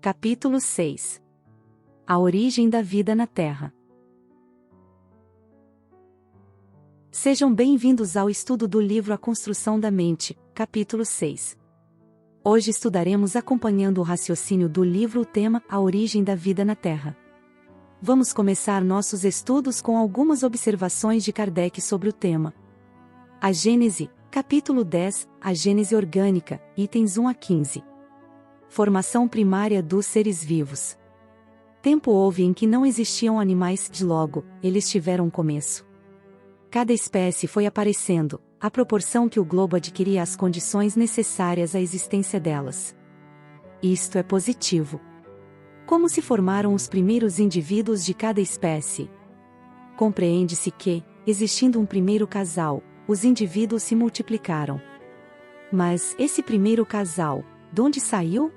Capítulo 6. A origem da vida na Terra. Sejam bem-vindos ao estudo do livro A Construção da Mente, capítulo 6. Hoje estudaremos acompanhando o raciocínio do livro o tema A origem da vida na Terra. Vamos começar nossos estudos com algumas observações de Kardec sobre o tema. A Gênese, capítulo 10, a Gênese orgânica, itens 1 a 15. Formação primária dos seres vivos. Tempo houve em que não existiam animais, de logo, eles tiveram um começo. Cada espécie foi aparecendo, à proporção que o globo adquiria as condições necessárias à existência delas. Isto é positivo. Como se formaram os primeiros indivíduos de cada espécie? Compreende-se que, existindo um primeiro casal, os indivíduos se multiplicaram. Mas, esse primeiro casal, de onde saiu?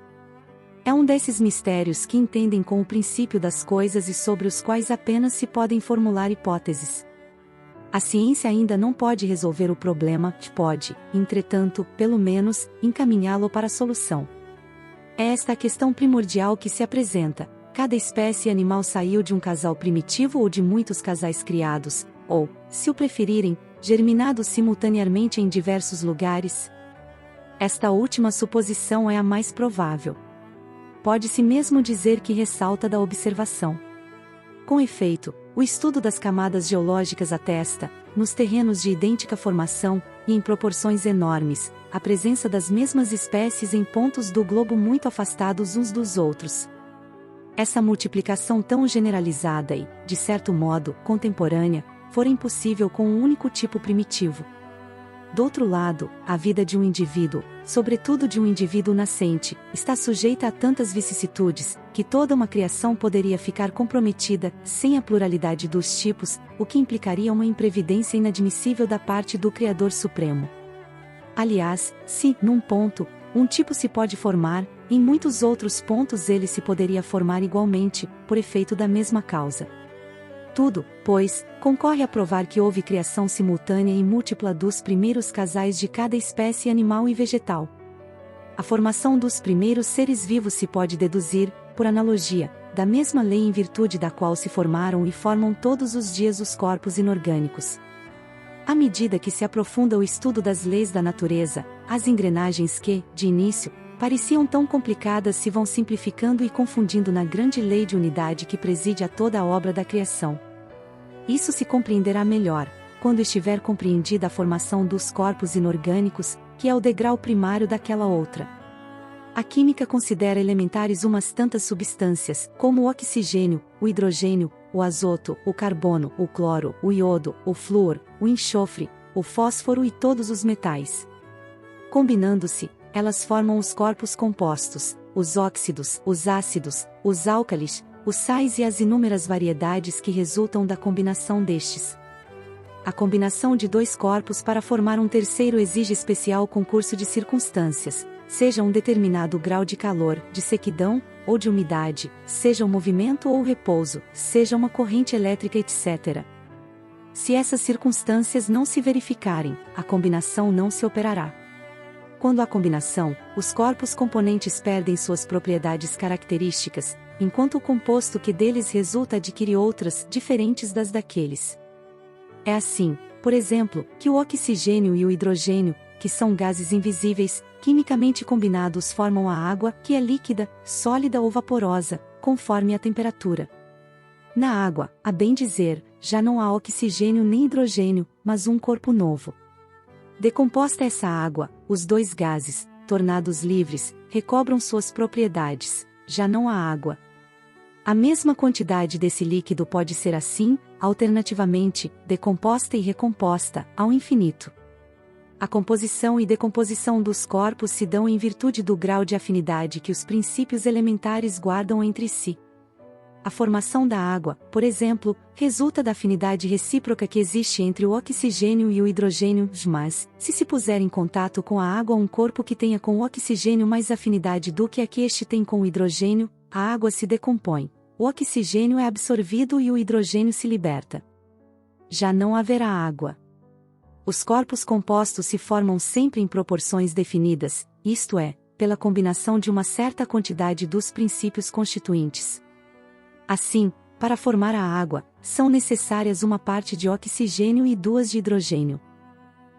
É um desses mistérios que entendem com o princípio das coisas e sobre os quais apenas se podem formular hipóteses. A ciência ainda não pode resolver o problema, pode, entretanto, pelo menos, encaminhá-lo para a solução. É esta a questão primordial que se apresenta: cada espécie animal saiu de um casal primitivo ou de muitos casais criados, ou, se o preferirem, germinados simultaneamente em diversos lugares? Esta última suposição é a mais provável. Pode-se mesmo dizer que ressalta da observação. Com efeito, o estudo das camadas geológicas atesta, nos terrenos de idêntica formação, e em proporções enormes, a presença das mesmas espécies em pontos do globo muito afastados uns dos outros. Essa multiplicação tão generalizada e, de certo modo, contemporânea, fora impossível com um único tipo primitivo. Do outro lado, a vida de um indivíduo, sobretudo de um indivíduo nascente, está sujeita a tantas vicissitudes, que toda uma criação poderia ficar comprometida, sem a pluralidade dos tipos, o que implicaria uma imprevidência inadmissível da parte do Criador Supremo. Aliás, se, num ponto, um tipo se pode formar, em muitos outros pontos ele se poderia formar igualmente, por efeito da mesma causa. Tudo, pois, concorre a provar que houve criação simultânea e múltipla dos primeiros casais de cada espécie animal e vegetal. A formação dos primeiros seres vivos se pode deduzir, por analogia, da mesma lei em virtude da qual se formaram e formam todos os dias os corpos inorgânicos. À medida que se aprofunda o estudo das leis da natureza, as engrenagens que, de início, pareciam tão complicadas se vão simplificando e confundindo na grande lei de unidade que preside a toda a obra da criação. Isso se compreenderá melhor, quando estiver compreendida a formação dos corpos inorgânicos, que é o degrau primário daquela outra. A química considera elementares umas tantas substâncias, como o oxigênio, o hidrogênio, o azoto, o carbono, o cloro, o iodo, o flúor, o enxofre, o fósforo e todos os metais. Combinando-se, elas formam os corpos compostos, os óxidos, os ácidos, os álcalis, os sais e as inúmeras variedades que resultam da combinação destes. A combinação de dois corpos para formar um terceiro exige especial concurso de circunstâncias, seja um determinado grau de calor, de sequidão, ou de umidade, seja um movimento ou repouso, seja uma corrente elétrica, etc. Se essas circunstâncias não se verificarem, a combinação não se operará. Quando há combinação, os corpos componentes perdem suas propriedades características, enquanto o composto que deles resulta adquire outras, diferentes das daqueles. É assim, por exemplo, que o oxigênio e o hidrogênio, que são gases invisíveis, quimicamente combinados formam a água, que é líquida, sólida ou vaporosa, conforme a temperatura. Na água, a bem dizer, já não há oxigênio nem hidrogênio, mas um corpo novo. Decomposta essa água, os dois gases, tornados livres, recobram suas propriedades, já não há água. A mesma quantidade desse líquido pode ser assim, alternativamente, decomposta e recomposta, ao infinito. A composição e decomposição dos corpos se dão em virtude do grau de afinidade que os princípios elementares guardam entre si. A formação da água, por exemplo, resulta da afinidade recíproca que existe entre o oxigênio e o hidrogênio, mas, se se puser em contato com a água um corpo que tenha com o oxigênio mais afinidade do que a que este tem com o hidrogênio, a água se decompõe, o oxigênio é absorvido e o hidrogênio se liberta. Já não haverá água. Os corpos compostos se formam sempre em proporções definidas, isto é, pela combinação de uma certa quantidade dos princípios constituintes. Assim, para formar a água, são necessárias uma parte de oxigênio e duas de hidrogênio.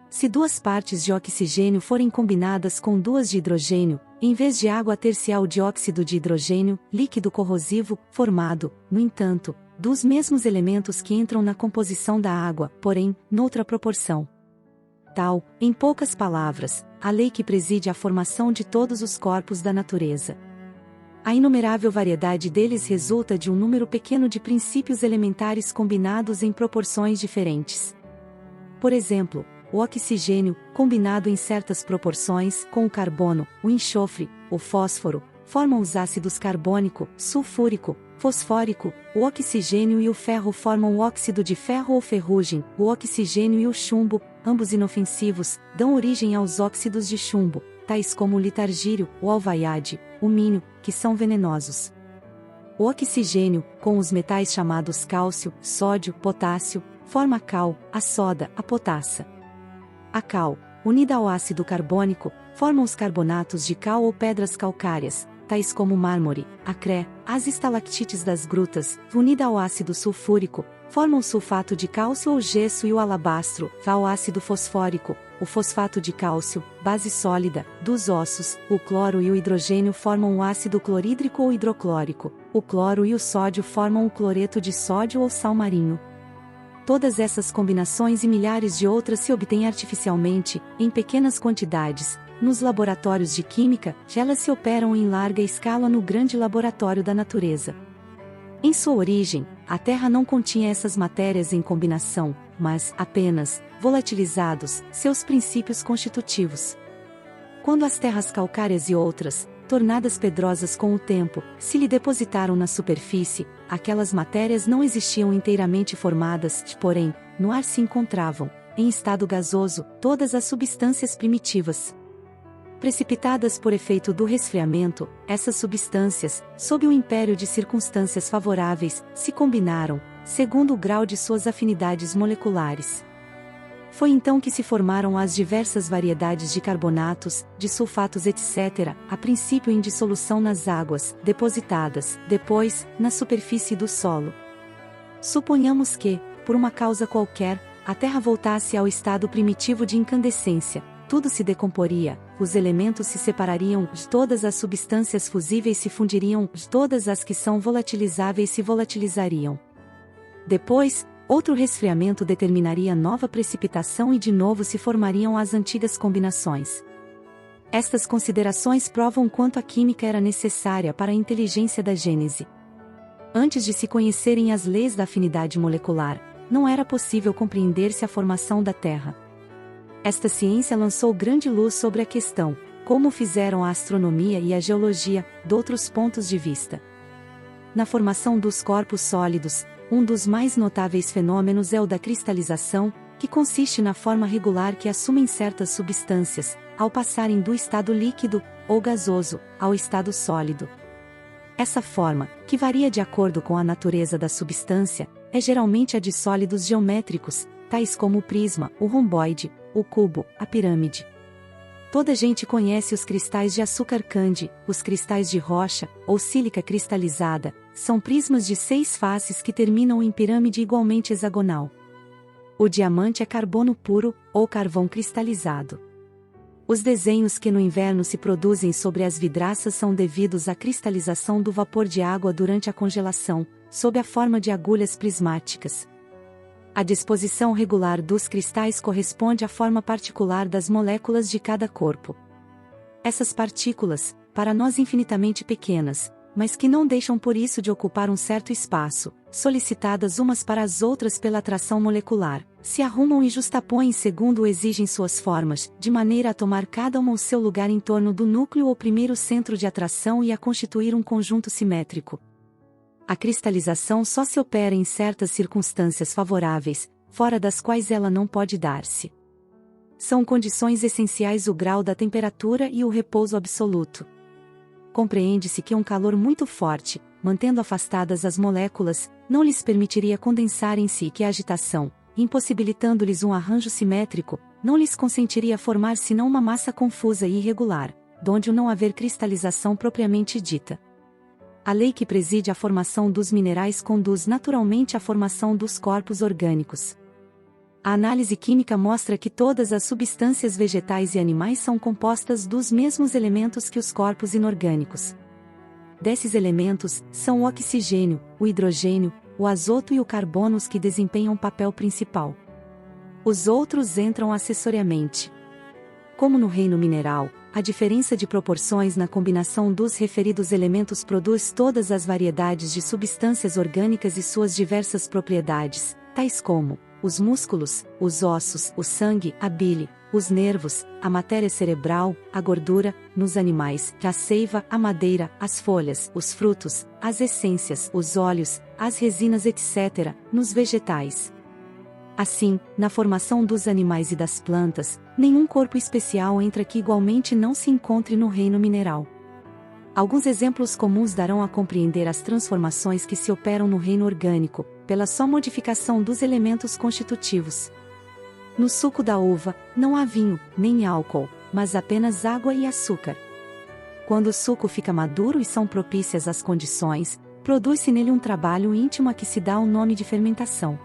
Se duas partes de oxigênio forem combinadas com duas de hidrogênio, em vez de água ter-se-á o dióxido de hidrogênio, líquido corrosivo, formado, no entanto, dos mesmos elementos que entram na composição da água, porém, noutra proporção. Tal, em poucas palavras, a lei que preside a formação de todos os corpos da natureza. A inumerável variedade deles resulta de um número pequeno de princípios elementares combinados em proporções diferentes. Por exemplo, o oxigênio, combinado em certas proporções com o carbono, o enxofre, o fósforo, formam os ácidos carbônico, sulfúrico, fosfórico, o oxigênio e o ferro formam o óxido de ferro ou ferrugem, o oxigênio e o chumbo, ambos inofensivos, dão origem aos óxidos de chumbo, tais como o litargírio, o alvaiade, o mínio, que são venenosos. O oxigênio, com os metais chamados cálcio, sódio, potássio, forma a cal, a soda, a potassa. A cal, unida ao ácido carbônico, formam os carbonatos de cal ou pedras calcárias, tais como o mármore, a cré, as estalactites das grutas, unida ao ácido sulfúrico, formam o sulfato de cálcio ou gesso e o alabastro, ao ácido fosfórico, o fosfato de cálcio, base sólida, dos ossos, o cloro e o hidrogênio formam o ácido clorídrico ou hidroclórico, o cloro e o sódio formam o cloreto de sódio ou sal marinho. Todas essas combinações e milhares de outras se obtêm artificialmente, em pequenas quantidades, nos laboratórios de química, elas se operam em larga escala no grande laboratório da natureza. Em sua origem, a Terra não continha essas matérias em combinação, mas, apenas, volatilizados, seus princípios constitutivos. Quando as terras calcárias e outras, tornadas pedrosas com o tempo, se lhe depositaram na superfície, aquelas matérias não existiam inteiramente formadas, porém, no ar se encontravam, em estado gasoso, todas as substâncias primitivas. Precipitadas por efeito do resfriamento, essas substâncias, sob o império de circunstâncias favoráveis, se combinaram, segundo o grau de suas afinidades moleculares. Foi então que se formaram as diversas variedades de carbonatos, de sulfatos etc., a princípio em dissolução nas águas, depositadas, depois, na superfície do solo. Suponhamos que, por uma causa qualquer, a Terra voltasse ao estado primitivo de incandescência, tudo se decomporia, os elementos se separariam, todas as substâncias fusíveis se fundiriam, todas as que são volatilizáveis se volatilizariam. Depois, outro resfriamento determinaria nova precipitação e de novo se formariam as antigas combinações. Estas considerações provam quanto a química era necessária para a inteligência da Gênese. Antes de se conhecerem as leis da afinidade molecular, não era possível compreender-se a formação da Terra. Esta ciência lançou grande luz sobre a questão, como fizeram a astronomia e a geologia, de outros pontos de vista. Na formação dos corpos sólidos, um dos mais notáveis fenômenos é o da cristalização, que consiste na forma regular que assumem certas substâncias, ao passarem do estado líquido, ou gasoso, ao estado sólido. Essa forma, que varia de acordo com a natureza da substância, é geralmente a de sólidos geométricos, tais como o prisma, o romboide, o cubo, a pirâmide. Toda gente conhece os cristais de açúcar cande, os cristais de rocha, ou sílica cristalizada, são prismas de 6 faces que terminam em pirâmide igualmente hexagonal. O diamante é carbono puro, ou carvão cristalizado. Os desenhos que no inverno se produzem sobre as vidraças são devidos à cristalização do vapor de água durante a congelação, sob a forma de agulhas prismáticas. A disposição regular dos cristais corresponde à forma particular das moléculas de cada corpo. Essas partículas, para nós infinitamente pequenas, mas que não deixam por isso de ocupar um certo espaço, solicitadas umas para as outras pela atração molecular, se arrumam e justapõem segundo o exigem suas formas, de maneira a tomar cada uma o seu lugar em torno do núcleo ou primeiro centro de atração e a constituir um conjunto simétrico. A cristalização só se opera em certas circunstâncias favoráveis, fora das quais ela não pode dar-se. São condições essenciais o grau da temperatura e o repouso absoluto. Compreende-se que um calor muito forte, mantendo afastadas as moléculas, não lhes permitiria condensarem-se e que a agitação, impossibilitando-lhes um arranjo simétrico, não lhes consentiria formar senão uma massa confusa e irregular, donde o não haver cristalização propriamente dita. A lei que preside a formação dos minerais conduz naturalmente à formação dos corpos orgânicos. A análise química mostra que todas as substâncias vegetais e animais são compostas dos mesmos elementos que os corpos inorgânicos. Desses elementos, são o oxigênio, o hidrogênio, o azoto e o carbono os que desempenham papel principal. Os outros entram acessoriamente. Como no reino mineral, a diferença de proporções na combinação dos referidos elementos produz todas as variedades de substâncias orgânicas e suas diversas propriedades, tais como os músculos, os ossos, o sangue, a bile, os nervos, a matéria cerebral, a gordura, nos animais, a seiva, a madeira, as folhas, os frutos, as essências, os óleos, as resinas, etc., nos vegetais. Assim, na formação dos animais e das plantas, nenhum corpo especial entra que igualmente não se encontre no reino mineral. Alguns exemplos comuns darão a compreender as transformações que se operam no reino orgânico, pela só modificação dos elementos constitutivos. No suco da uva, não há vinho, nem álcool, mas apenas água e açúcar. Quando o suco fica maduro e são propícias as condições, produz-se nele um trabalho íntimo a que se dá o nome de fermentação.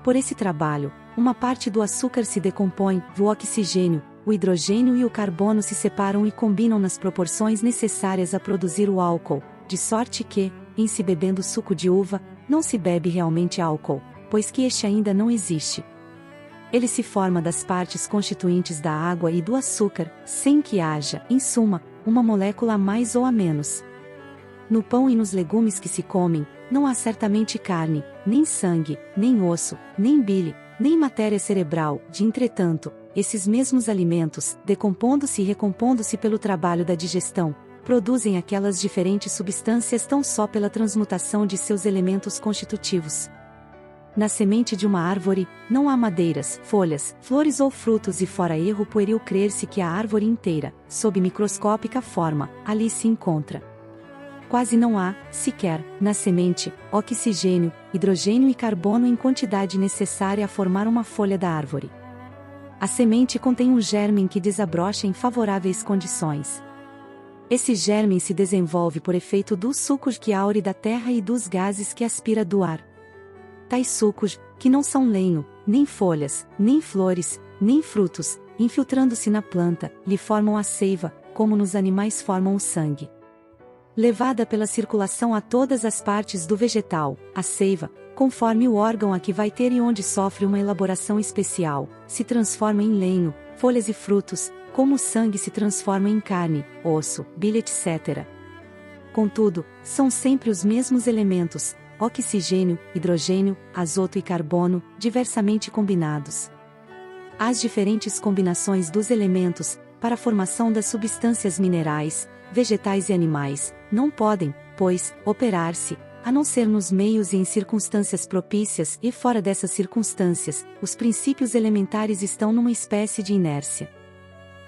Por esse trabalho, uma parte do açúcar se decompõe, o oxigênio, o hidrogênio e o carbono se separam e combinam nas proporções necessárias a produzir o álcool, de sorte que, em se bebendo suco de uva, não se bebe realmente álcool, pois que este ainda não existe. Ele se forma das partes constituintes da água e do açúcar, sem que haja, em suma, uma molécula a mais ou a menos. No pão e nos legumes que se comem, não há certamente carne, nem sangue, nem osso, nem bile, nem matéria cerebral, entretanto, esses mesmos alimentos, decompondo-se e recompondo-se pelo trabalho da digestão, produzem aquelas diferentes substâncias tão só pela transmutação de seus elementos constitutivos. Na semente de uma árvore, não há madeiras, folhas, flores ou frutos e fora erro pueril crer-se que a árvore inteira, sob microscópica forma, ali se encontra. Quase não há, sequer, na semente, oxigênio, hidrogênio e carbono em quantidade necessária a formar uma folha da árvore. A semente contém um germe que desabrocha em favoráveis condições. Esse germe se desenvolve por efeito dos sucos que aure da terra e dos gases que aspira do ar. Tais sucos, que não são lenho, nem folhas, nem flores, nem frutos, infiltrando-se na planta, lhe formam a seiva, como nos animais formam o sangue. Levada pela circulação a todas as partes do vegetal, a seiva, conforme o órgão a que vai ter e onde sofre uma elaboração especial, se transforma em lenho, folhas e frutos, como o sangue se transforma em carne, osso, bile, etc. Contudo, são sempre os mesmos elementos, oxigênio, hidrogênio, azoto e carbono, diversamente combinados. As diferentes combinações dos elementos, para a formação das substâncias minerais, vegetais e animais, não podem, pois, operar-se, a não ser nos meios e em circunstâncias propícias e fora dessas circunstâncias, os princípios elementares estão numa espécie de inércia.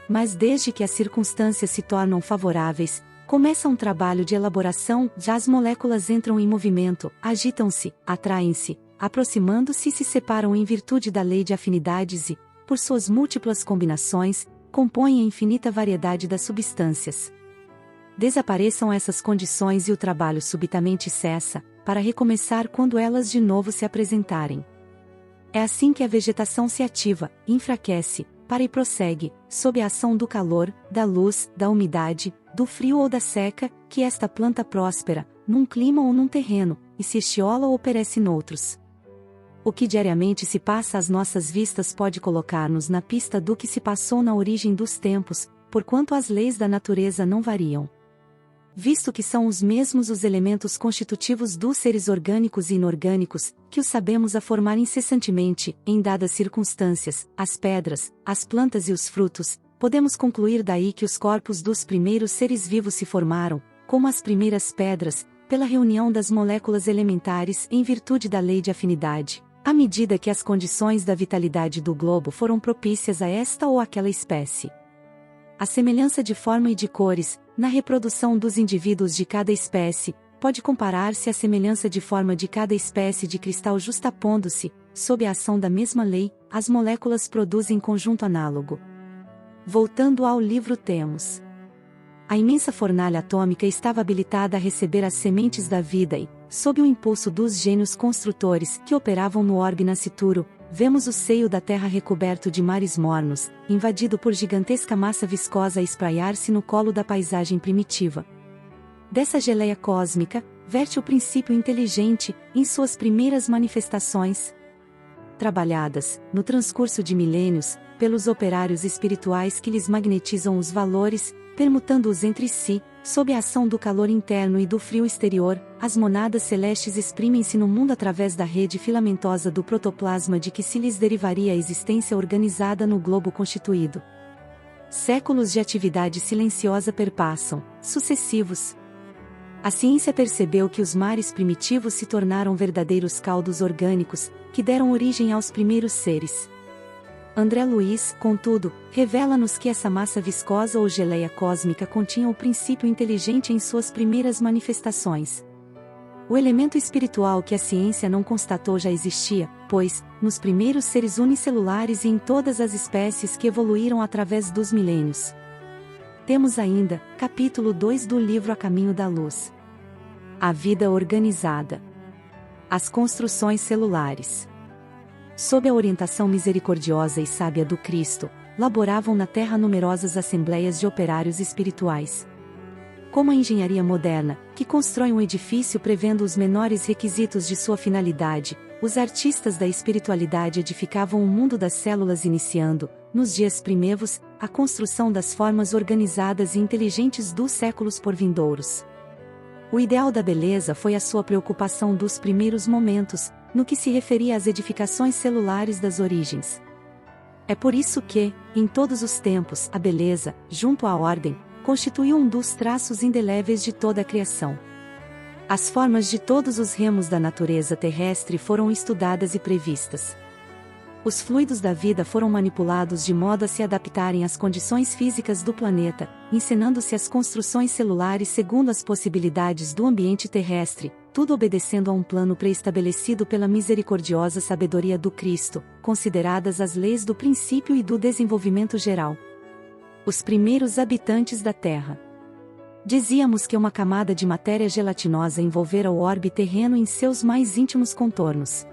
Mas desde que as circunstâncias se tornam favoráveis, começa um trabalho de elaboração, já as moléculas entram em movimento, agitam-se, atraem-se, aproximando-se e se separam em virtude da lei de afinidades e, por suas múltiplas combinações, compõem a infinita variedade das substâncias. Desapareçam essas condições e o trabalho subitamente cessa, para recomeçar quando elas de novo se apresentarem. É assim que a vegetação se ativa, enfraquece, para e prossegue, sob a ação do calor, da luz, da umidade, do frio ou da seca, que esta planta próspera, num clima ou num terreno, e se estiola ou perece noutros. O que diariamente se passa às nossas vistas pode colocar-nos na pista do que se passou na origem dos tempos, porquanto as leis da natureza não variam. Visto que são os mesmos os elementos constitutivos dos seres orgânicos e inorgânicos, que os sabemos a formar incessantemente, em dadas circunstâncias, as pedras, as plantas e os frutos, podemos concluir daí que os corpos dos primeiros seres vivos se formaram, como as primeiras pedras, pela reunião das moléculas elementares em virtude da lei de afinidade, à medida que as condições da vitalidade do globo foram propícias a esta ou aquela espécie. A semelhança de forma e de cores, na reprodução dos indivíduos de cada espécie, pode comparar-se à semelhança de forma de cada espécie de cristal justapondo-se, sob a ação da mesma lei, as moléculas produzem conjunto análogo. Voltando ao livro temos A imensa fornalha atômica estava habilitada a receber as sementes da vida e, sob o impulso dos gênios construtores que operavam no orbe nascituro, vemos o seio da Terra recoberto de mares mornos, invadido por gigantesca massa viscosa a espraiar-se no colo da paisagem primitiva. Dessa geleia cósmica, verte o princípio inteligente, em suas primeiras manifestações. Trabalhadas, no transcurso de milênios, pelos operários espirituais que lhes magnetizam os valores, permutando-os entre si, sob a ação do calor interno e do frio exterior, as monadas celestes exprimem-se no mundo através da rede filamentosa do protoplasma de que se lhes derivaria a existência organizada no globo constituído. Séculos de atividade silenciosa perpassam, sucessivos. A ciência percebeu que os mares primitivos se tornaram verdadeiros caldos orgânicos, que deram origem aos primeiros seres. André Luiz, contudo, revela-nos que essa massa viscosa ou geleia cósmica continha o princípio inteligente em suas primeiras manifestações. O elemento espiritual que a ciência não constatou já existia, pois, nos primeiros seres unicelulares e em todas as espécies que evoluíram através dos milênios. Temos ainda, capítulo 2 do livro A Caminho da Luz. A vida organizada. As construções celulares. Sob a orientação misericordiosa e sábia do Cristo, laboravam na Terra numerosas assembleias de operários espirituais. Como a engenharia moderna, que constrói um edifício prevendo os menores requisitos de sua finalidade, os artistas da espiritualidade edificavam o mundo das células iniciando, nos dias primevos, a construção das formas organizadas e inteligentes dos séculos por vindouros. O ideal da beleza foi a sua preocupação dos primeiros momentos, no que se referia às edificações celulares das origens. É por isso que, em todos os tempos, a beleza, junto à ordem, constituiu um dos traços indeléveis de toda a criação. As formas de todos os ramos da natureza terrestre foram estudadas e previstas. Os fluidos da vida foram manipulados de modo a se adaptarem às condições físicas do planeta, ensinando-se as construções celulares segundo as possibilidades do ambiente terrestre, tudo obedecendo a um plano pré-estabelecido pela misericordiosa sabedoria do Cristo, consideradas as leis do princípio e do desenvolvimento geral. Os primeiros habitantes da Terra. Dizíamos que uma camada de matéria gelatinosa envolvera o orbe terreno em seus mais íntimos contornos.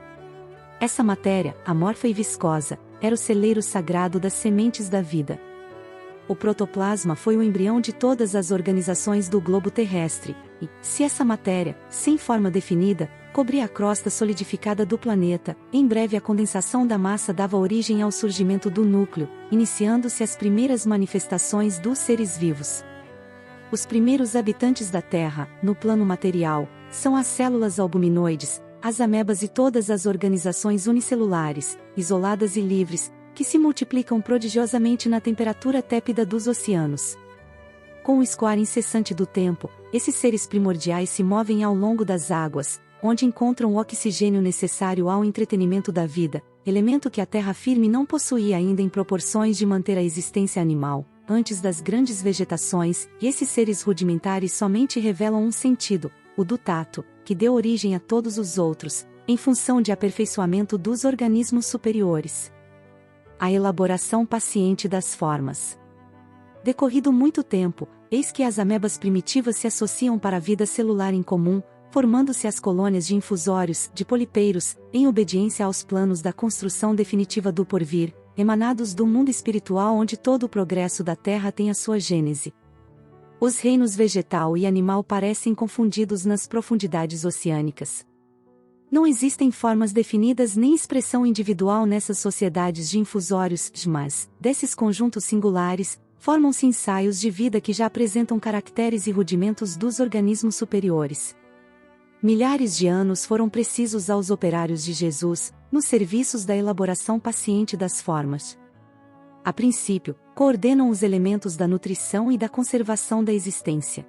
Essa matéria, amorfa e viscosa, era o celeiro sagrado das sementes da vida. O protoplasma foi o embrião de todas as organizações do globo terrestre, e, se essa matéria, sem forma definida, cobria a crosta solidificada do planeta, em breve a condensação da massa dava origem ao surgimento do núcleo, iniciando-se as primeiras manifestações dos seres vivos. Os primeiros habitantes da Terra, no plano material, são as células albuminoides, as amebas e todas as organizações unicelulares, isoladas e livres, que se multiplicam prodigiosamente na temperatura tépida dos oceanos. Com o escoar incessante do tempo, esses seres primordiais se movem ao longo das águas, onde encontram o oxigênio necessário ao entretenimento da vida, elemento que a terra firme não possuía ainda em proporções de manter a existência animal. Antes das grandes vegetações, e esses seres rudimentares somente revelam um sentido, o do tato, que deu origem a todos os outros, em função de aperfeiçoamento dos organismos superiores. A elaboração paciente das formas. Decorrido muito tempo, eis que as amebas primitivas se associam para a vida celular em comum, formando-se as colônias de infusórios, de polipeiros, em obediência aos planos da construção definitiva do porvir, emanados do mundo espiritual onde todo o progresso da Terra tem a sua gênese. Os reinos vegetal e animal parecem confundidos nas profundidades oceânicas. Não existem formas definidas nem expressão individual nessas sociedades de infusórios, mas, desses conjuntos singulares, formam-se ensaios de vida que já apresentam caracteres e rudimentos dos organismos superiores. Milhares de anos foram precisos aos operários de Jesus, nos serviços da elaboração paciente das formas. A princípio, coordenam os elementos da nutrição e da conservação da existência.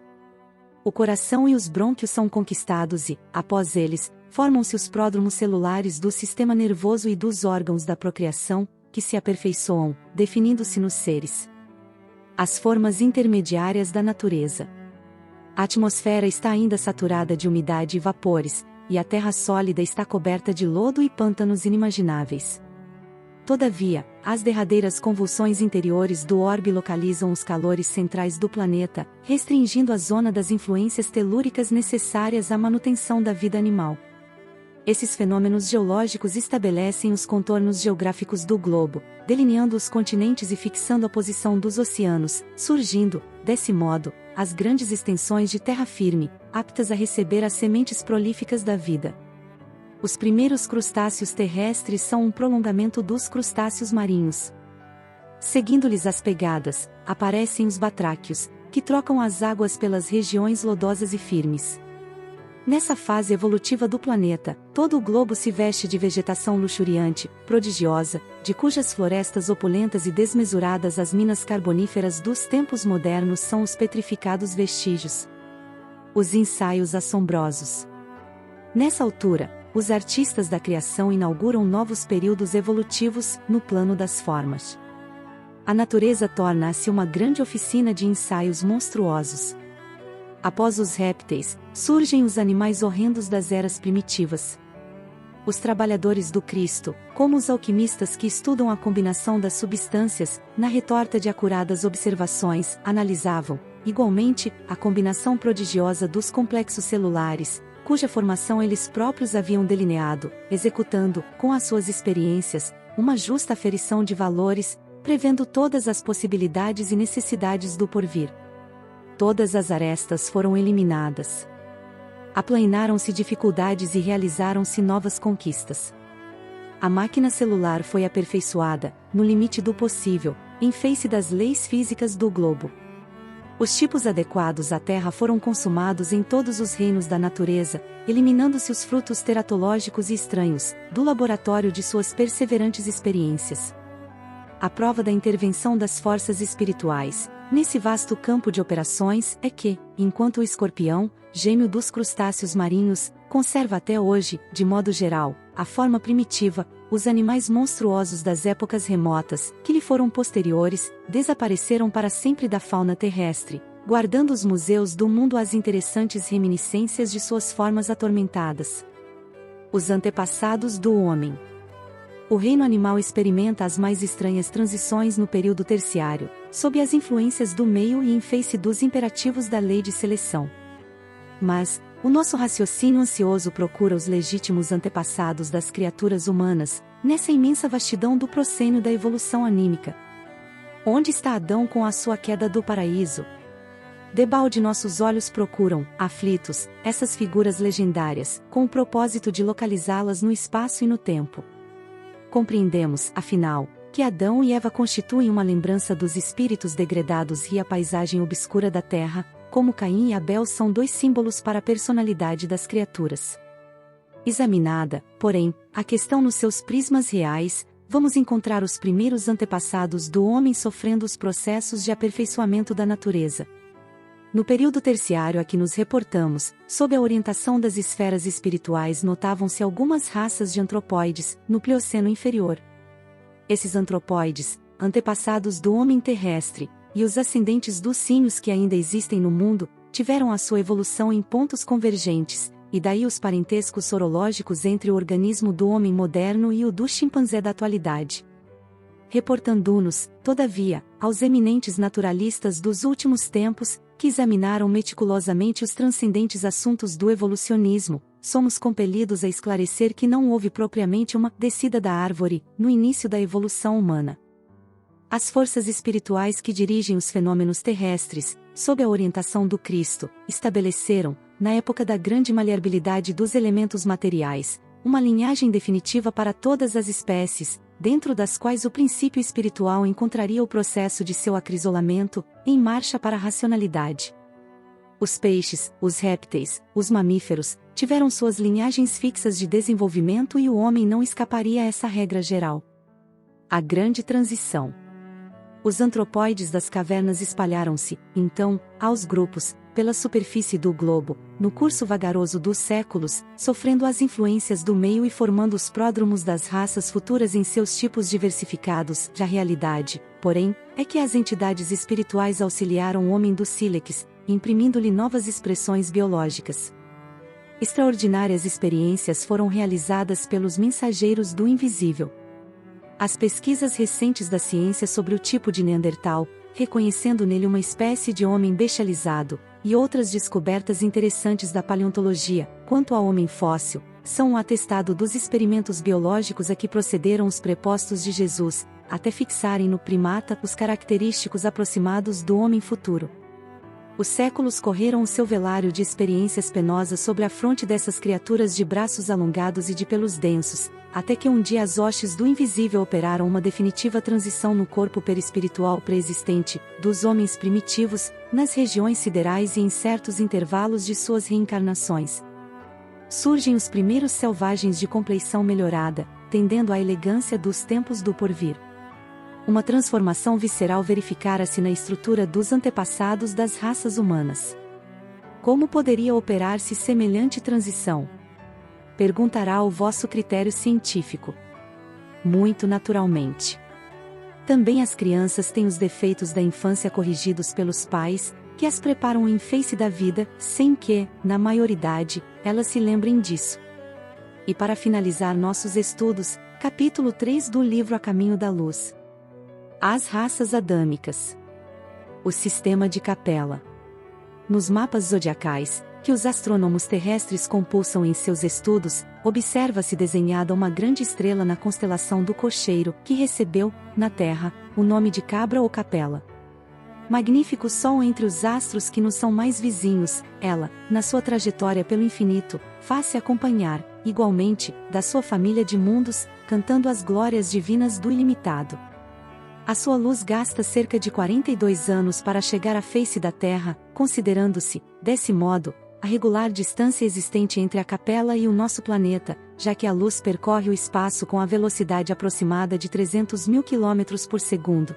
O coração e os brônquios são conquistados e, após eles, formam-se os pródromos celulares do sistema nervoso e dos órgãos da procriação, que se aperfeiçoam, definindo-se nos seres. As formas intermediárias da natureza. A atmosfera está ainda saturada de umidade e vapores, e a terra sólida está coberta de lodo e pântanos inimagináveis. Todavia, as derradeiras convulsões interiores do orbe localizam os calores centrais do planeta, restringindo a zona das influências telúricas necessárias à manutenção da vida animal. Esses fenômenos geológicos estabelecem os contornos geográficos do globo, delineando os continentes e fixando a posição dos oceanos, surgindo, desse modo, as grandes extensões de terra firme, aptas a receber as sementes prolíficas da vida. Os primeiros crustáceos terrestres são um prolongamento dos crustáceos marinhos. Seguindo-lhes as pegadas, aparecem os batráquios, que trocam as águas pelas regiões lodosas e firmes. Nessa fase evolutiva do planeta, todo o globo se veste de vegetação luxuriante, prodigiosa, de cujas florestas opulentas e desmesuradas as minas carboníferas dos tempos modernos são os petrificados vestígios. Os ensaios assombrosos. Nessa altura, os artistas da criação inauguram novos períodos evolutivos no plano das formas. A natureza torna-se uma grande oficina de ensaios monstruosos. Após os répteis, surgem os animais horrendos das eras primitivas. Os trabalhadores do Cristo, como os alquimistas que estudam a combinação das substâncias, na retorta de acuradas observações, analisavam, igualmente, a combinação prodigiosa dos complexos celulares, cuja formação eles próprios haviam delineado, executando, com as suas experiências, uma justa aferição de valores, prevendo todas as possibilidades e necessidades do porvir. Todas as arestas foram eliminadas. Aplainaram-se dificuldades e realizaram-se novas conquistas. A máquina celular foi aperfeiçoada, no limite do possível, em face das leis físicas do globo. Os tipos adequados à Terra foram consumados em todos os reinos da natureza, eliminando-se os frutos teratológicos e estranhos, do laboratório de suas perseverantes experiências. A prova da intervenção das forças espirituais, nesse vasto campo de operações, é que, enquanto o escorpião, gêmeo dos crustáceos marinhos, conserva até hoje, de modo geral, a forma primitiva, os animais monstruosos das épocas remotas, que lhe foram posteriores, desapareceram para sempre da fauna terrestre, guardando os museus do mundo as interessantes reminiscências de suas formas atormentadas. Os antepassados do homem. O reino animal experimenta as mais estranhas transições no período terciário, sob as influências do meio e em face dos imperativos da lei de seleção. Mas, o nosso raciocínio ansioso procura os legítimos antepassados das criaturas humanas, nessa imensa vastidão do proscênio da evolução anímica. Onde está Adão com a sua queda do paraíso? Debalde nossos olhos procuram, aflitos, essas figuras legendárias, com o propósito de localizá-las no espaço e no tempo. Compreendemos, afinal, que Adão e Eva constituem uma lembrança dos espíritos degredados e a paisagem obscura da terra, como Caim e Abel são dois símbolos para a personalidade das criaturas. Examinada, porém, a questão nos seus prismas reais, vamos encontrar os primeiros antepassados do homem sofrendo os processos de aperfeiçoamento da natureza. No período terciário a que nos reportamos, sob a orientação das esferas espirituais notavam-se algumas raças de antropóides, no Plioceno inferior. Esses antropóides, antepassados do homem terrestre, e os ascendentes dos símios que ainda existem no mundo, tiveram a sua evolução em pontos convergentes, e daí os parentescos sorológicos entre o organismo do homem moderno e o do chimpanzé da atualidade. Reportando-nos, todavia, aos eminentes naturalistas dos últimos tempos, que examinaram meticulosamente os transcendentes assuntos do evolucionismo, somos compelidos a esclarecer que não houve propriamente uma descida da árvore, no início da evolução humana. As forças espirituais que dirigem os fenômenos terrestres, sob a orientação do Cristo, estabeleceram, na época da grande maleabilidade dos elementos materiais, uma linhagem definitiva para todas as espécies, dentro das quais o princípio espiritual encontraria o processo de seu acrisolamento, em marcha para a racionalidade. Os peixes, os répteis, os mamíferos, tiveram suas linhagens fixas de desenvolvimento e o homem não escaparia a essa regra geral. A grande transição. Os antropóides das cavernas espalharam-se, então, aos grupos, pela superfície do globo, no curso vagaroso dos séculos, sofrendo as influências do meio e formando os pródromos das raças futuras em seus tipos diversificados. A realidade, porém, é que as entidades espirituais auxiliaram o homem do sílex, imprimindo-lhe novas expressões biológicas. Extraordinárias experiências foram realizadas pelos mensageiros do invisível. As pesquisas recentes da ciência sobre o tipo de Neandertal, reconhecendo nele uma espécie de homem bestializado, e outras descobertas interessantes da paleontologia, quanto ao homem fóssil, são um atestado dos experimentos biológicos a que procederam os prepostos de Jesus, até fixarem no primata os característicos aproximados do homem futuro. Os séculos correram o seu velário de experiências penosas sobre a fronte dessas criaturas de braços alongados e de pelos densos, até que um dia as hostes do invisível operaram uma definitiva transição no corpo perispiritual pré-existente, dos homens primitivos, nas regiões siderais e em certos intervalos de suas reencarnações. Surgem os primeiros selvagens de compleição melhorada, tendendo à elegância dos tempos do porvir. Uma transformação visceral verificara-se na estrutura dos antepassados das raças humanas. Como poderia operar-se semelhante transição? Perguntará o vosso critério científico. Muito naturalmente. Também as crianças têm os defeitos da infância corrigidos pelos pais, que as preparam em face da vida, sem que, na maioridade, elas se lembrem disso. E para finalizar nossos estudos, capítulo 3 do livro A Caminho da Luz. As raças adâmicas. O sistema de Capela. Nos mapas zodiacais, que os astrônomos terrestres compulsam em seus estudos, observa-se desenhada uma grande estrela na constelação do Cocheiro, que recebeu, na Terra, o nome de Cabra ou Capela. Magnífico sol entre os astros que nos são mais vizinhos, ela, na sua trajetória pelo infinito, faz-se acompanhar, igualmente, da sua família de mundos, cantando as glórias divinas do ilimitado. A sua luz gasta cerca de 42 anos para chegar à face da Terra, considerando-se, desse modo, a regular distância existente entre a Capela e o nosso planeta, já que a luz percorre o espaço com a velocidade aproximada de 300 mil km por segundo.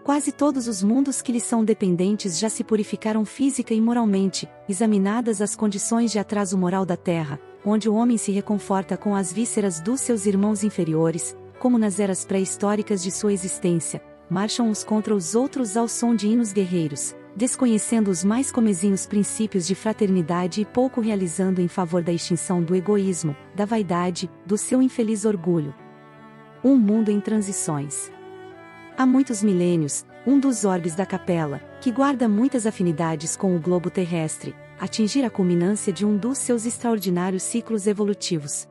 Quase todos os mundos que lhe são dependentes já se purificaram física e moralmente, examinadas as condições de atraso moral da Terra, onde o homem se reconforta com as vísceras dos seus irmãos inferiores, como nas eras pré-históricas de sua existência, marcham uns contra os outros ao som de hinos guerreiros, desconhecendo os mais comezinhos princípios de fraternidade e pouco realizando em favor da extinção do egoísmo, da vaidade, do seu infeliz orgulho. Um mundo em transições. Há muitos milênios, um dos orbes da Capela, que guarda muitas afinidades com o globo terrestre, atingir a culminância de um dos seus extraordinários ciclos evolutivos.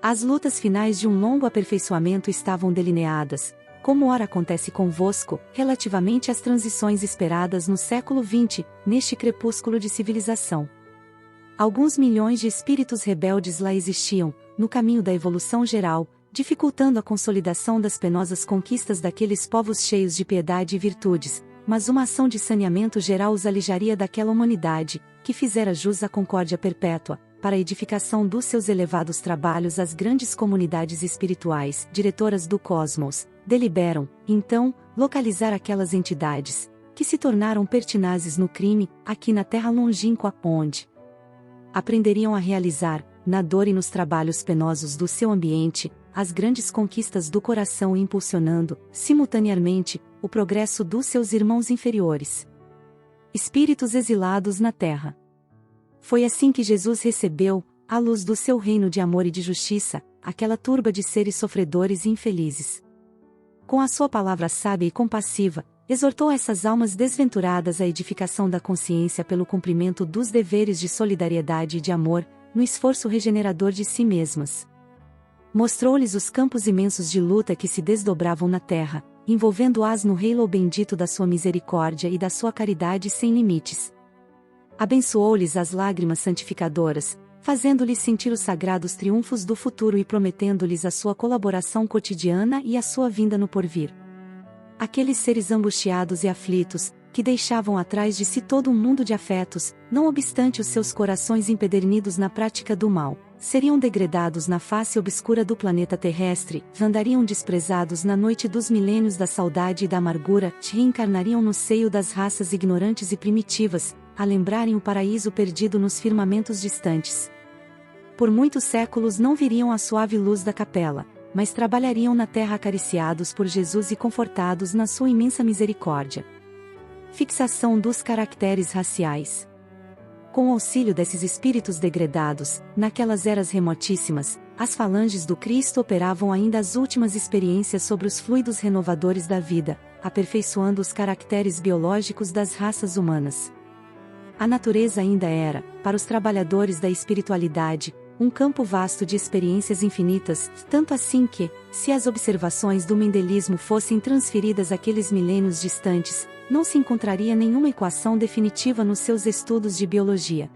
As lutas finais de um longo aperfeiçoamento estavam delineadas, como ora acontece convosco, relativamente às transições esperadas no século XX, neste crepúsculo de civilização. Alguns milhões de espíritos rebeldes lá existiam, no caminho da evolução geral, dificultando a consolidação das penosas conquistas daqueles povos cheios de piedade e virtudes, mas uma ação de saneamento geral os alijaria daquela humanidade, que fizera jus à concórdia perpétua, para a edificação dos seus elevados trabalhos as grandes comunidades espirituais, diretoras do cosmos, deliberam, então, localizar aquelas entidades, que se tornaram pertinazes no crime, aqui na terra longínqua, onde aprenderiam a realizar, na dor e nos trabalhos penosos do seu ambiente, as grandes conquistas do coração impulsionando, simultaneamente, o progresso dos seus irmãos inferiores. Espíritos exilados na terra. Foi assim que Jesus recebeu, à luz do seu reino de amor e de justiça, aquela turba de seres sofredores e infelizes. Com a sua palavra sábia e compassiva, exortou essas almas desventuradas à edificação da consciência pelo cumprimento dos deveres de solidariedade e de amor, no esforço regenerador de si mesmas. Mostrou-lhes os campos imensos de luta que se desdobravam na terra, envolvendo-as no halo bendito da sua misericórdia e da sua caridade sem limites. Abençoou-lhes as lágrimas santificadoras, fazendo-lhes sentir os sagrados triunfos do futuro e prometendo-lhes a sua colaboração cotidiana e a sua vinda no porvir. Aqueles seres angustiados e aflitos, que deixavam atrás de si todo um mundo de afetos, não obstante os seus corações empedernidos na prática do mal, seriam degradados na face obscura do planeta terrestre, andariam desprezados na noite dos milênios da saudade e da amargura, reencarnariam no seio das raças ignorantes e primitivas, a lembrarem o paraíso perdido nos firmamentos distantes. Por muitos séculos não viriam a suave luz da capela, mas trabalhariam na terra acariciados por Jesus e confortados na sua imensa misericórdia. Fixação dos caracteres raciais. Com o auxílio desses espíritos degradados, naquelas eras remotíssimas, as falanges do Cristo operavam ainda as últimas experiências sobre os fluidos renovadores da vida, aperfeiçoando os caracteres biológicos das raças humanas. A natureza ainda era, para os trabalhadores da espiritualidade, um campo vasto de experiências infinitas, tanto assim que, se as observações do mendelismo fossem transferidas àqueles milênios distantes, não se encontraria nenhuma equação definitiva nos seus estudos de biologia.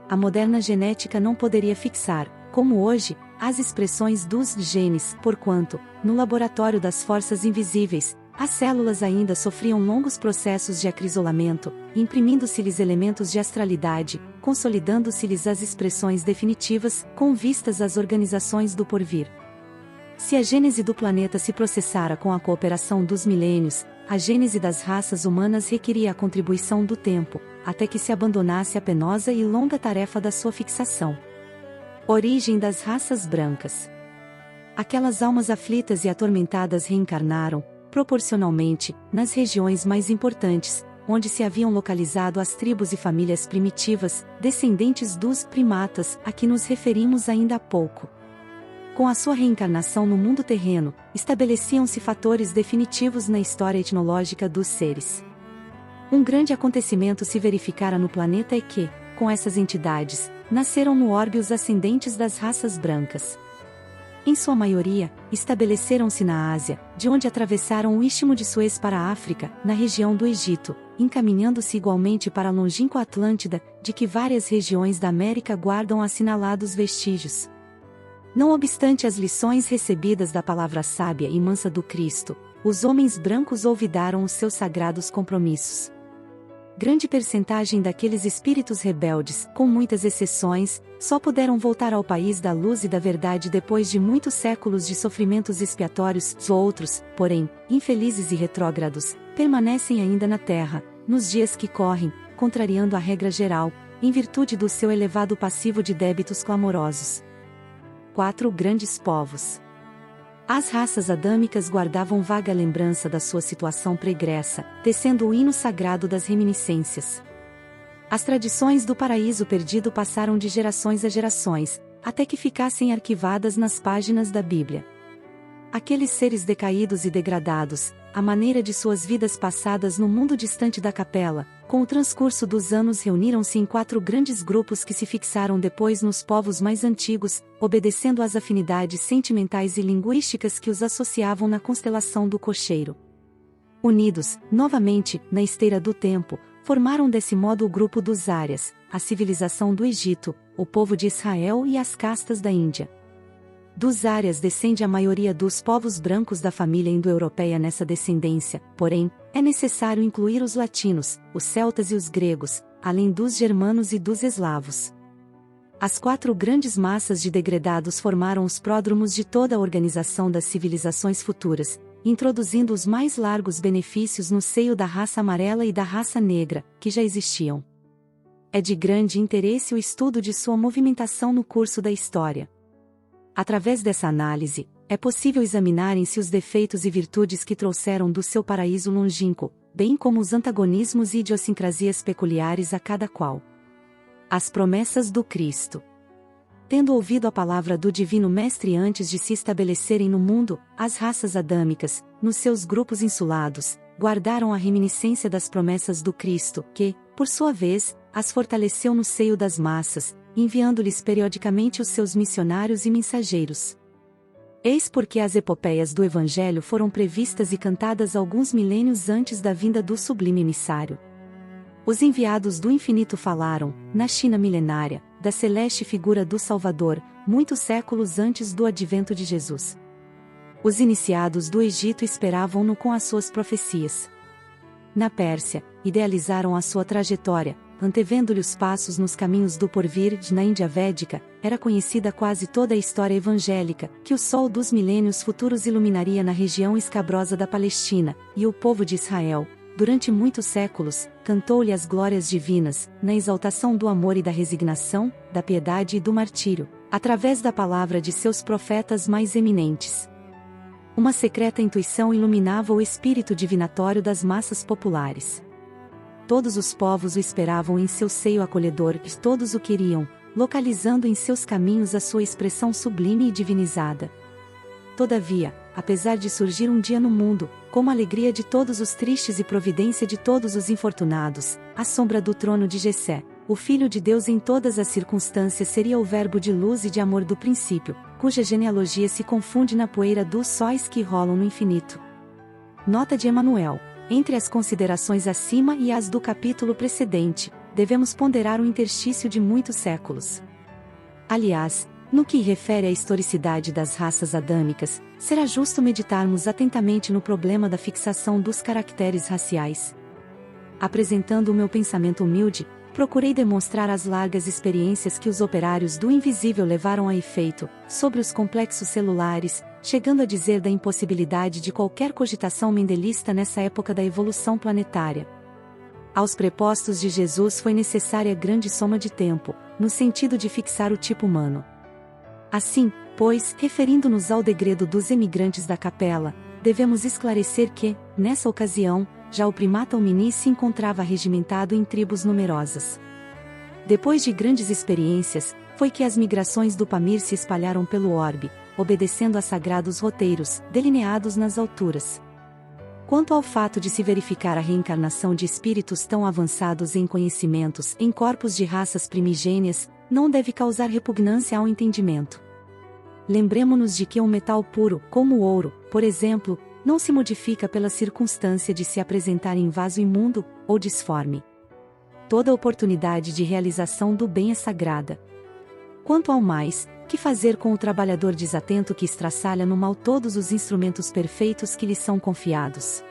A moderna genética não poderia fixar, como hoje, as expressões dos genes, porquanto, no laboratório das forças invisíveis, as células ainda sofriam longos processos de acrisolamento, imprimindo-se-lhes elementos de astralidade, consolidando-se-lhes as expressões definitivas, com vistas às organizações do porvir. Se a gênese do planeta se processara com a cooperação dos milênios, a gênese das raças humanas requeria a contribuição do tempo, até que se abandonasse a penosa e longa tarefa da sua fixação. Origem das raças brancas. Aquelas almas aflitas e atormentadas reencarnaram, proporcionalmente, nas regiões mais importantes, onde se haviam localizado as tribos e famílias primitivas, descendentes dos primatas, a que nos referimos ainda há pouco. Com a sua reencarnação no mundo terreno, estabeleciam-se fatores definitivos na história etnológica dos seres. Um grande acontecimento se verificara no planeta é que, com essas entidades, nasceram no orbe os ascendentes das raças brancas. Em sua maioria, estabeleceram-se na Ásia, de onde atravessaram o Istmo de Suez para a África, na região do Egito, encaminhando-se igualmente para a longínqua Atlântida, de que várias regiões da América guardam assinalados vestígios. Não obstante as lições recebidas da palavra sábia e mansa do Cristo, os homens brancos olvidaram os seus sagrados compromissos. Grande percentagem daqueles espíritos rebeldes, com muitas exceções, só puderam voltar ao país da luz e da verdade depois de muitos séculos de sofrimentos expiatórios. Os outros, porém, infelizes e retrógrados, permanecem ainda na terra, nos dias que correm, contrariando a regra geral, em virtude do seu elevado passivo de débitos clamorosos. 4 grandes povos. As raças adâmicas guardavam vaga lembrança da sua situação pregressa, tecendo o hino sagrado das reminiscências. As tradições do paraíso perdido passaram de gerações a gerações, até que ficassem arquivadas nas páginas da Bíblia. Aqueles seres decaídos e degradados, à maneira de suas vidas passadas no mundo distante da capela, com o transcurso dos anos reuniram-se em 4 grandes grupos que se fixaram depois nos povos mais antigos, obedecendo às afinidades sentimentais e linguísticas que os associavam na constelação do cocheiro. Unidos, novamente, na esteira do tempo, formaram desse modo o grupo dos Árias, a civilização do Egito, o povo de Israel e as castas da Índia. Dos Árias descende a maioria dos povos brancos da família indo-europeia nessa descendência, porém, é necessário incluir os latinos, os celtas e os gregos, além dos germanos e dos eslavos. As 4 grandes massas de degredados formaram os pródromos de toda a organização das civilizações futuras, introduzindo os mais largos benefícios no seio da raça amarela e da raça negra, que já existiam. É de grande interesse o estudo de sua movimentação no curso da história. Através dessa análise, é possível examinarem-se os defeitos e virtudes que trouxeram do seu paraíso longínquo, bem como os antagonismos e idiosincrasias peculiares a cada qual. As promessas do Cristo. Tendo ouvido a palavra do Divino Mestre antes de se estabelecerem no mundo, as raças adâmicas, nos seus grupos insulados, guardaram a reminiscência das promessas do Cristo, que, por sua vez, as fortaleceu no seio das massas, enviando-lhes periodicamente os seus missionários e mensageiros. Eis porque as epopeias do Evangelho foram previstas e cantadas alguns milênios antes da vinda do sublime emissário. Os enviados do infinito falaram, na China milenária, da celeste figura do Salvador, muitos séculos antes do advento de Jesus. Os iniciados do Egito esperavam-no com as suas profecias. Na Pérsia, idealizaram a sua trajetória, antevendo-lhe os passos nos caminhos do porvir. Na Índia Védica, era conhecida quase toda a história evangélica, que o sol dos milênios futuros iluminaria na região escabrosa da Palestina, e o povo de Israel, durante muitos séculos, cantou-lhe as glórias divinas, na exaltação do amor e da resignação, da piedade e do martírio, através da palavra de seus profetas mais eminentes. Uma secreta intuição iluminava o espírito divinatório das massas populares. Todos os povos o esperavam em seu seio acolhedor e todos o queriam, localizando em seus caminhos a sua expressão sublime e divinizada. Todavia, apesar de surgir um dia no mundo, como alegria de todos os tristes e providência de todos os infortunados, à sombra do trono de Jessé, o Filho de Deus em todas as circunstâncias seria o verbo de luz e de amor do princípio, cuja genealogia se confunde na poeira dos sóis que rolam no infinito. Nota de Emanuel. Entre as considerações acima e as do capítulo precedente, devemos ponderar o interstício de muitos séculos. Aliás, no que refere à historicidade das raças adâmicas, será justo meditarmos atentamente no problema da fixação dos caracteres raciais. Apresentando o meu pensamento humilde, procurei demonstrar as largas experiências que os operários do invisível levaram a efeito, sobre os complexos celulares, chegando a dizer da impossibilidade de qualquer cogitação mendelista nessa época da evolução planetária. Aos prepostos de Jesus foi necessária grande soma de tempo, no sentido de fixar o tipo humano. Assim, pois, referindo-nos ao degredo dos emigrantes da capela, devemos esclarecer que, nessa ocasião, já o primata homini se encontrava regimentado em tribos numerosas. Depois de grandes experiências, foi que as migrações do Pamir se espalharam pelo orbe, obedecendo a sagrados roteiros, delineados nas alturas. Quanto ao fato de se verificar a reencarnação de espíritos tão avançados em conhecimentos em corpos de raças primigênias, não deve causar repugnância ao entendimento. Lembremo-nos de que um metal puro, como o ouro, por exemplo, não se modifica pela circunstância de se apresentar em vaso imundo ou disforme. Toda oportunidade de realização do bem é sagrada. Quanto ao mais, que fazer com o trabalhador desatento que estraçalha no mal todos os instrumentos perfeitos que lhe são confiados?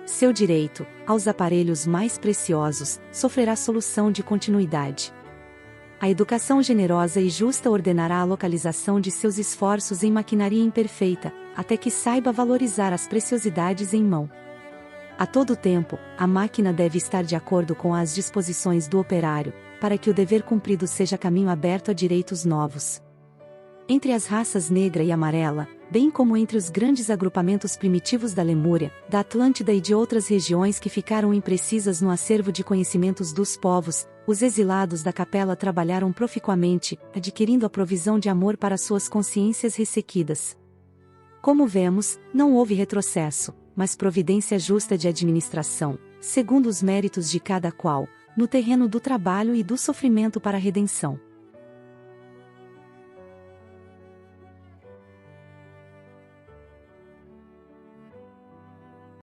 Seu direito, aos aparelhos mais preciosos, sofrerá solução de continuidade. A educação generosa e justa ordenará a localização de seus esforços em maquinaria imperfeita, até que saiba valorizar as preciosidades em mão. A todo tempo, a máquina deve estar de acordo com as disposições do operário, para que o dever cumprido seja caminho aberto a direitos novos. Entre as raças negra e amarela, bem como entre os grandes agrupamentos primitivos da Lemúria, da Atlântida e de outras regiões que ficaram imprecisas no acervo de conhecimentos dos povos, os exilados da capela trabalharam proficuamente, adquirindo a provisão de amor para suas consciências ressequidas. Como vemos, não houve retrocesso, mas providência justa de administração, segundo os méritos de cada qual, no terreno do trabalho e do sofrimento para a redenção.